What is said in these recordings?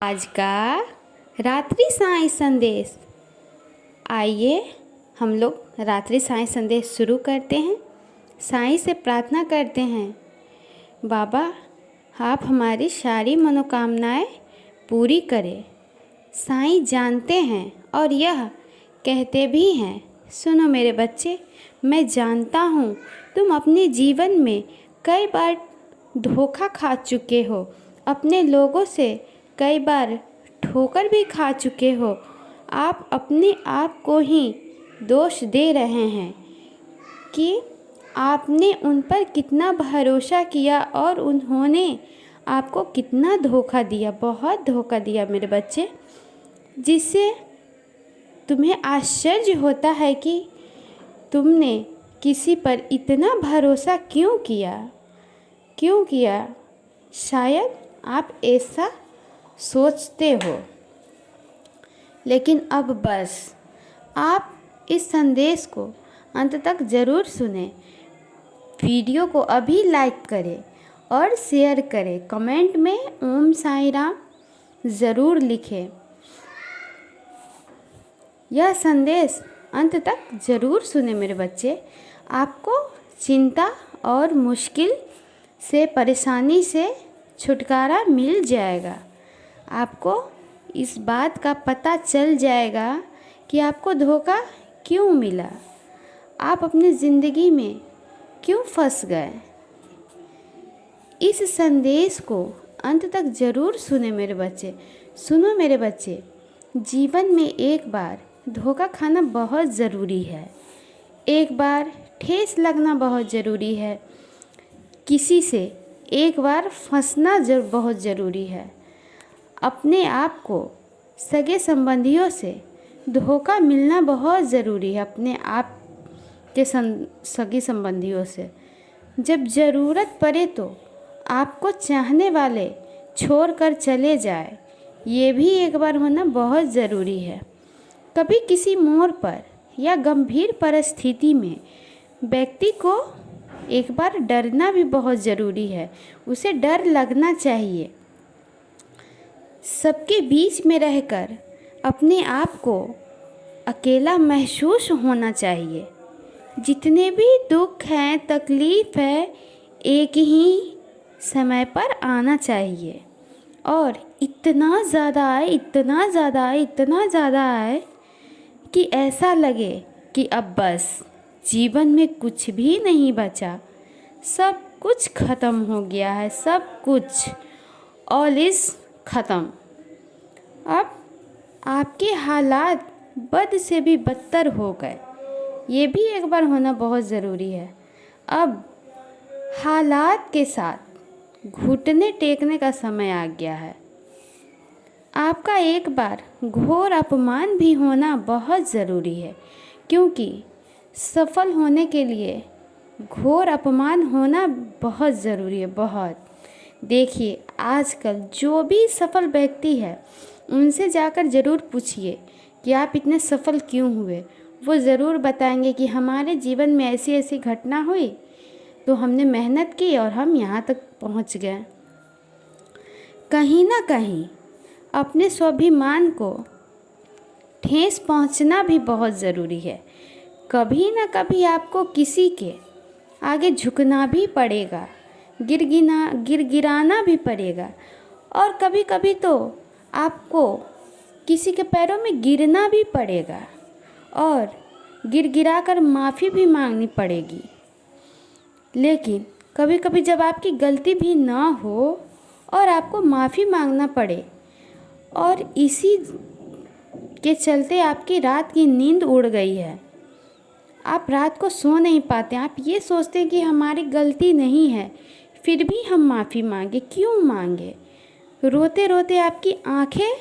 आज का रात्रि साई संदेश। आइए हम लोग रात्रि साई संदेश शुरू करते हैं। साईं से प्रार्थना करते हैं, बाबा आप हमारी सारी मनोकामनाएं पूरी करें। साईं जानते हैं और यह कहते भी हैं, सुनो मेरे बच्चे, मैं जानता हूँ तुम अपने जीवन में कई बार धोखा खा चुके हो, अपने लोगों से कई बार ठोकर भी खा चुके हो। आप अपने आप को ही दोष दे रहे हैं कि आपने उन पर कितना भरोसा किया और उन्होंने आपको कितना धोखा दिया, बहुत धोखा दिया मेरे बच्चे, जिससे तुम्हें आश्चर्य होता है कि तुमने किसी पर इतना भरोसा क्यों किया। शायद आप ऐसा सोचते हो, लेकिन अब बस आप इस संदेश को अंत तक ज़रूर सुने। वीडियो को अभी लाइक करें और शेयर करें। कमेंट में ओम साईं राम ज़रूर लिखें। यह संदेश अंत तक ज़रूर सुने मेरे बच्चे। आपको चिंता और मुश्किल से, परेशानी से छुटकारा मिल जाएगा। आपको इस बात का पता चल जाएगा कि आपको धोखा क्यों मिला, आप अपनी ज़िंदगी में क्यों फंस गए। इस संदेश को अंत तक ज़रूर सुने मेरे बच्चे। सुनो मेरे बच्चे, जीवन में एक बार धोखा खाना बहुत ज़रूरी है, एक बार ठेस लगना बहुत ज़रूरी है, किसी से एक बार फंसना बहुत ज़रूरी है। अपने आप को सगे संबंधियों से धोखा मिलना बहुत ज़रूरी है, अपने आप के सगे संबंधियों से। जब ज़रूरत पड़े तो आपको चाहने वाले छोड़कर चले जाए, ये भी एक बार होना बहुत ज़रूरी है। कभी किसी मोड़ पर या गंभीर परिस्थिति में व्यक्ति को एक बार डरना भी बहुत ज़रूरी है, उसे डर लगना चाहिए। सबके बीच में रहकर अपने आप को अकेला महसूस होना चाहिए। जितने भी दुख हैं, तकलीफ़ है, एक ही समय पर आना चाहिए और इतना ज़्यादा आए कि ऐसा लगे कि अब बस जीवन में कुछ भी नहीं बचा, सब कुछ ख़त्म हो गया है, सब कुछ ऑल इज़ ख़त्म। अब आपके हालात बद से भी बदतर हो गए, ये भी एक बार होना बहुत ज़रूरी है। अब हालात के साथ घुटने टेकने का समय आ गया है। आपका एक बार घोर अपमान भी होना बहुत ज़रूरी है, क्योंकि सफल होने के लिए घोर अपमान होना बहुत ज़रूरी है, बहुत। देखिए, आजकल जो भी सफल व्यक्ति है उनसे जाकर ज़रूर पूछिए कि आप इतने सफल क्यों हुए। वो ज़रूर बताएंगे कि हमारे जीवन में ऐसी ऐसी घटना हुई तो हमने मेहनत की और हम यहाँ तक पहुँच गए। कहीं ना कहीं अपने स्वाभिमान को ठेस पहुँचना भी बहुत ज़रूरी है। कभी ना कभी आपको किसी के आगे झुकना भी पड़ेगा, गिड़गिड़ाना भी पड़ेगा, और कभी कभी तो आपको किसी के पैरों में गिरना भी पड़ेगा और गिड़गिड़ाकर माफ़ी भी मांगनी पड़ेगी। लेकिन कभी कभी जब आपकी गलती भी ना हो और आपको माफ़ी मांगना पड़े और इसी के चलते आपकी रात की नींद उड़ गई है, आप रात को सो नहीं पाते, आप ये सोचते हैं कि हमारी गलती नहीं है, फिर भी हम माफ़ी मांगे, क्यों मांगे। रोते रोते आपकी आंखें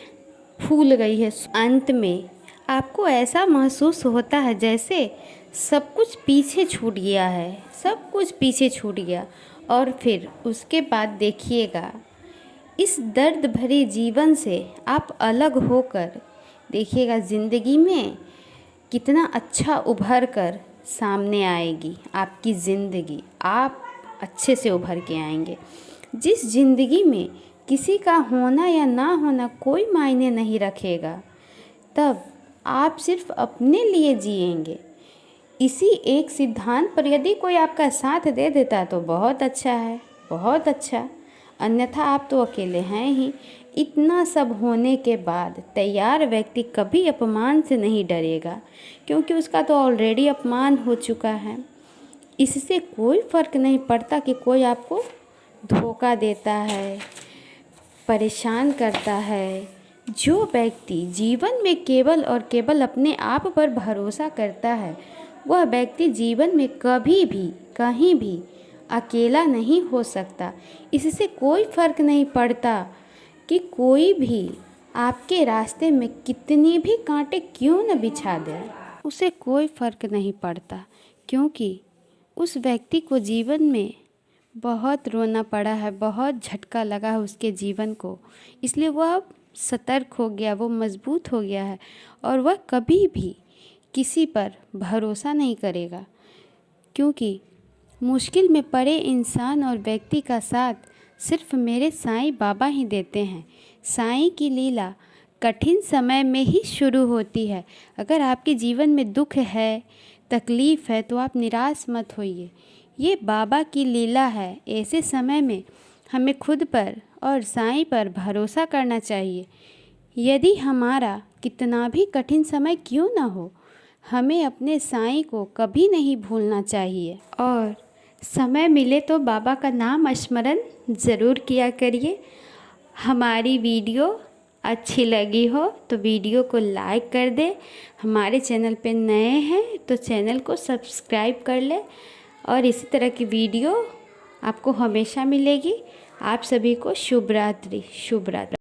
फूल गई है। अंत में आपको ऐसा महसूस होता है जैसे सब कुछ पीछे छूट गया है, सब कुछ पीछे छूट गया। और फिर उसके बाद देखिएगा, इस दर्द भरे जीवन से आप अलग होकर देखिएगा ज़िंदगी में कितना अच्छा उभर कर सामने आएगी आपकी ज़िंदगी। आप अच्छे से उभर के आएंगे। जिस ज़िंदगी में किसी का होना या ना होना कोई मायने नहीं रखेगा। तब आप सिर्फ अपने लिए जिएंगे। इसी एक सिद्धांत पर यदि कोई आपका साथ दे देता तो बहुत अच्छा है, बहुत अच्छा। अन्यथा आप तो अकेले हैं ही। इतना सब होने के बाद तैयार व्यक्ति कभी अपमान से नहीं डरेगा, क्योंकि उसका तो ऑलरेडी अपमान हो चुका है। इससे कोई फ़र्क नहीं पड़ता कि कोई आपको धोखा देता है, परेशान करता है। जो व्यक्ति जीवन में केवल और केवल अपने आप पर भरोसा करता है, वह व्यक्ति जीवन में कभी भी कहीं भी अकेला नहीं हो सकता। इससे कोई फ़र्क नहीं पड़ता कि कोई भी आपके रास्ते में कितनी भी कांटे क्यों न बिछा दे, उसे कोई फ़र्क नहीं पड़ता, क्योंकि उस व्यक्ति को जीवन में बहुत रोना पड़ा है, बहुत झटका लगा है उसके जीवन को। इसलिए वह सतर्क हो गया, वो मजबूत हो गया है और वह कभी भी किसी पर भरोसा नहीं करेगा, क्योंकि मुश्किल में पड़े इंसान और व्यक्ति का साथ सिर्फ मेरे साईं बाबा ही देते हैं। साईं की लीला कठिन समय में ही शुरू होती है। अगर आपके जीवन में दुख है, तकलीफ़ है, तो आप निराश मत होइए। ये बाबा की लीला है। ऐसे समय में हमें खुद पर और साईं पर भरोसा करना चाहिए। यदि हमारा कितना भी कठिन समय क्यों ना हो, हमें अपने साईं को कभी नहीं भूलना चाहिए और समय मिले तो बाबा का नाम स्मरण ज़रूर किया करिए। हमारी वीडियो अच्छी लगी हो तो वीडियो को लाइक कर दें। हमारे चैनल पे नए हैं तो चैनल को सब्सक्राइब कर लें और इसी तरह की वीडियो आपको हमेशा मिलेगी। आप सभी को शुभ रात्रि, शुभ रात्रि।